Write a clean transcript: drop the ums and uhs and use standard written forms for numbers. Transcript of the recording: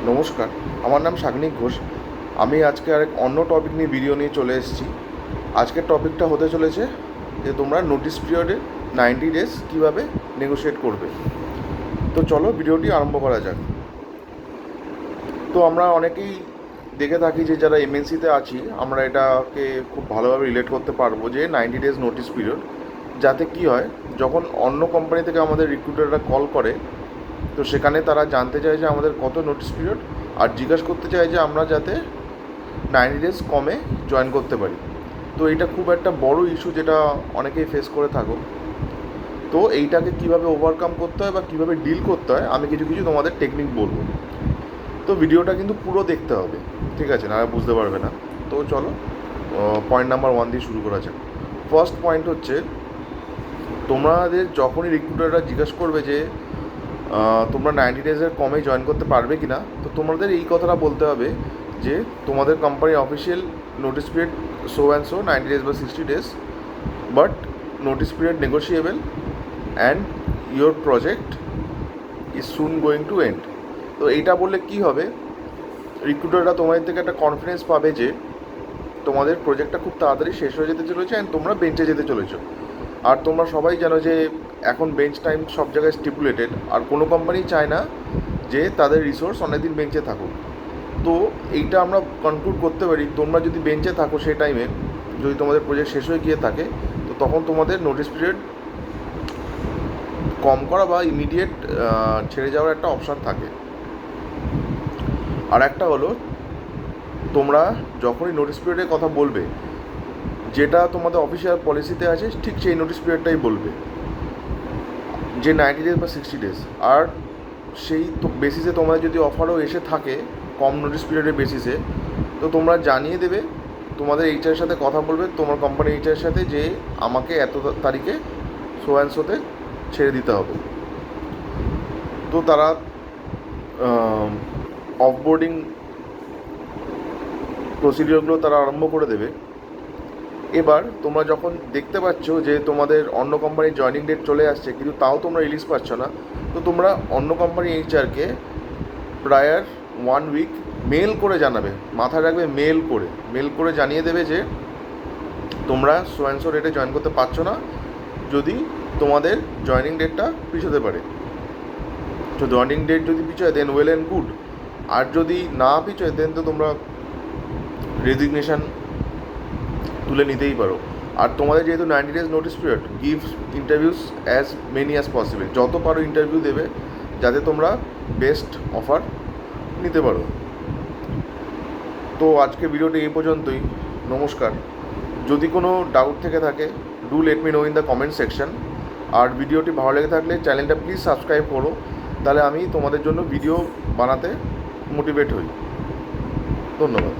নমস্কার, আমার নাম সাগ্নিক ঘোষ। আমি আজকে আরেক অন্য টপিক নিয়ে ভিডিও নিয়ে চলে এসেছি। আজকের টপিকটা হতে চলেছে যে তোমরা নোটিস পিরিয়ডে 90 ডেজ কীভাবে নেগোশিয়েট করবে। তো চলো ভিডিওটি আরম্ভ করা যাক। তো আমরা অনেকেই দেখে থাকি যে যারা এমএনসিতে আছি আমরা এটাকে খুব ভালোভাবে রিলেট করতে পারবো যে 90 ডেজ নোটিস পিরিয়ড, যাতে কি হয় যখন অন্য কোম্পানি থেকে আমাদের রিক্রুটাররা কল করে, তো সেখানে তারা জানতে চায় যে আমাদের কত নোটিস পিরিয়ড, আর জিজ্ঞাসা করতে চায় যে আমরা যাতে 90 ডেজ কমে জয়েন করতে পারি। তো এইটা খুব একটা বড় ইস্যু যেটা অনেকেই ফেস করে থাকো। তো এইটাকে কীভাবে ওভারকাম করতে হয় বা কীভাবে ডিল করতে হয় আমি কিছু কিছু তোমাদের টেকনিক বলবো। তো ভিডিওটা কিন্তু পুরো দেখতে হবে, ঠিক আছে, না বুঝতে পারবে না। তো চলো পয়েন্ট নাম্বার 1 দিয়ে শুরু করা যাক। ফার্স্ট পয়েন্ট হচ্ছে, তোমাদের যখনই রিক্রুটাররা জিজ্ঞাসা করবে যে তোমরা 90 ডেজের কমে জয়েন করতে পারবে কি না, তো তোমাদের এই কথাটা বলতে হবে যে তোমাদের কোম্পানির official notice period so and so 90 days বা 60 days, but notice period negotiable and your project is soon going to end. তো এইটা বললে কী হবে, রিক্রুটাররা তোমাদের থেকে একটা কনফিডেন্স পাবে যে তোমাদের প্রজেক্টটা খুব তাড়াতাড়ি শেষ হয়ে যেতে চলেছে অ্যান্ড তোমরা বেঞ্চে যেতে চলেছো। আর তোমরা সবাই জানো যে এখন বেঞ্চ টাইম সব জায়গায় স্টিপুলেটেড, আর কোনো কোম্পানি চায় না যে তাদের রিসোর্স অনেকদিন বেঞ্চে থাকুক। তো এইটা আমরা কনক্লুড করতে পারি, তোমরা যদি বেঞ্চে থাকো সেই টাইমে, যদি তোমাদের প্রজেক্ট শেষ হয়ে গিয়ে থাকে, তো তখন তোমাদের নোটিস পিরিয়ড কম করা বা ইমিডিয়েট ছেড়ে যাওয়ার একটা অপশান থাকে। আর একটা হলো, তোমরা যখনই নোটিস পিরিয়ডের কথা বলবে, যেটা তোমাদের অফিসিয়াল পলিসিতে আছে ঠিক সেই নোটিস পিরিয়ডটাই বলবে, যে 90 ডেজ বা 60 ডেজ। আর সেই তো বেসিসে তোমাদের যদি অফারও এসে থাকে কম নোটিস পিরিয়ডের বেসিসে, তো তোমরা জানিয়ে দেবে, তোমাদের এইচআরের সাথে কথা বলবে, তোমার কোম্পানির এইচআরের সাথে, যে আমাকে এত তারিখে সো অ্যান্ড সোতে ছেড়ে দিতে হবে। তো তারা অফবোর্ডিং প্রসিডিওরগুলো তারা আরম্ভ করে দেবে। এবার তোমরা যখন দেখতে পাচ্ছ যে তোমাদের অন্য কোম্পানির জয়নিং ডেট চলে আসছে কিন্তু তাও তোমরা রিলিজ পাচ্ছ না, তো তোমরা অন্য কোম্পানির এইচআরকে প্রায়ার 1 উইক মেল করে জানাবে, মাথায় রাখবে, মেল করে জানিয়ে দেবে যে তোমরা সো অ্যান্ড সো ডেটে জয়েন করতে পারছো না, যদি তোমাদের জয়নিং ডেটটা পিছোতে পারে। তো জয়নিং ডেট যদি পিছোয় দেন ওয়েল অ্যান্ড গুড, আর যদি না পিছোয় দেন তো তোমরা রেজিগনেশান তুলে নিতেই পারো। আর তোমাদের যেহেতু 90 days notice period, give interviews as many as possible, যত পারো ইন্টারভিউ দেবে যাতে তোমরা বেস্ট অফার নিতে পারো। তো আজকে ভিডিওটি এই পর্যন্তই। নমস্কার। যদি কোনো ডাউট থেকে থাকে, do let me know in the comment section. আর ভিডিওটি ভালো লেগে থাকলে চ্যানেলটা প্লিজ সাবস্ক্রাইব করো, তাহলে আমি তোমাদের জন্য ভিডিও বানাতে মোটিভেট হই। ধন্যবাদ।